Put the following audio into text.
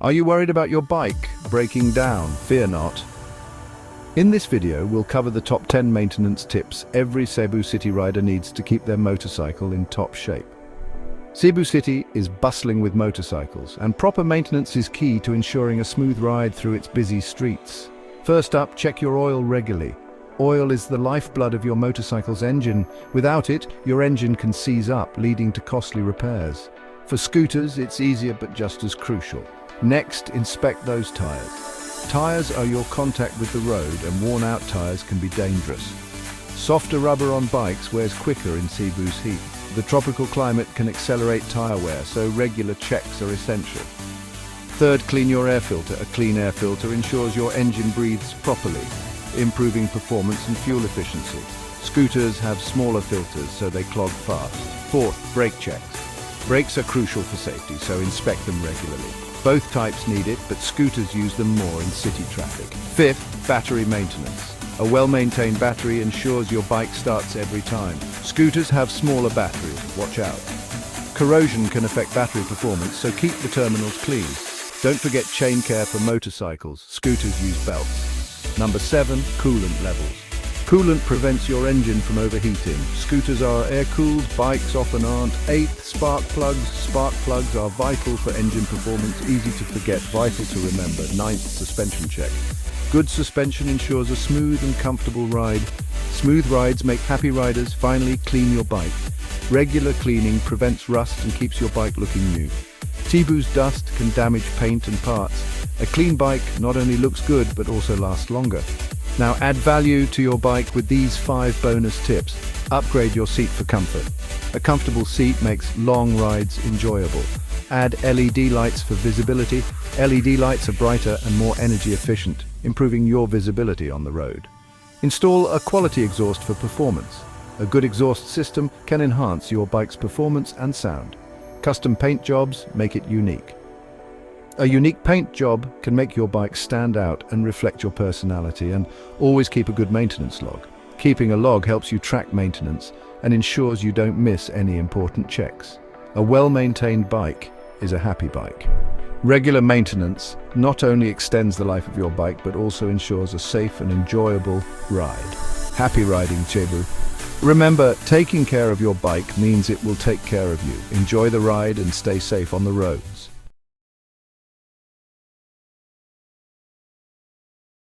Are you worried about your bike breaking down? Fear not. In this video, we'll cover the top 10 maintenance tips every Cebu city rider needs to keep their motorcycle in top shape. Cebu City is bustling with motorcycles, and proper maintenance is key to ensuring a smooth ride through its busy streets. First up, check your oil regularly. Oil is the lifeblood of your motorcycle's engine. Without it, your engine can seize up, leading to costly repairs. For scooters, it's easier but just as crucial. Next, inspect those tires. Tires are your contact with the road, and worn-out tires can be dangerous. Softer rubber on bikes wears quicker in Cebu's heat. The tropical climate can accelerate tire wear, so regular checks are essential. Third, clean your air filter. A clean air filter ensures your engine breathes properly, improving performance and fuel efficiency. Scooters have smaller filters, so they clog fast. Fourth, brake checks. Brakes are crucial for safety, so inspect them regularly. Both types need it, but scooters use them more in city traffic. Fifth, battery maintenance. A well-maintained battery ensures your bike starts every time. Scooters have smaller batteries, watch out. Corrosion can affect battery performance, so keep the terminals clean. Don't forget chain care for motorcycles. Scooters use belts. Number 7, coolant levels. Coolant prevents your engine from overheating. Scooters are air-cooled, bikes often aren't. 8th, spark plugs. Spark plugs are vital for engine performance, easy to forget, vital to remember. 9th, suspension check. Good suspension ensures a smooth and comfortable ride. Smooth rides make happy riders. Finally, clean your bike. Regular cleaning prevents rust and keeps your bike looking new. Cebu's dust can damage paint and parts. A clean bike not only looks good, but also lasts longer. Now add value to your bike with these 5 bonus tips. Upgrade your seat for comfort. A comfortable seat makes long rides enjoyable. Add LED lights for visibility. LED lights are brighter and more energy efficient, improving your visibility on the road. Install a quality exhaust for performance. A good exhaust system can enhance your bike's performance and sound. Custom paint jobs make it unique. A unique paint job can make your bike stand out and reflect your personality, and always keep a good maintenance log. Keeping a log helps you track maintenance and ensures you don't miss any important checks. A well-maintained bike is a happy bike. Regular maintenance not only extends the life of your bike, but also ensures a safe and enjoyable ride. Happy riding, Cebu. Remember, taking care of your bike means it will take care of you. Enjoy the ride and stay safe on the roads.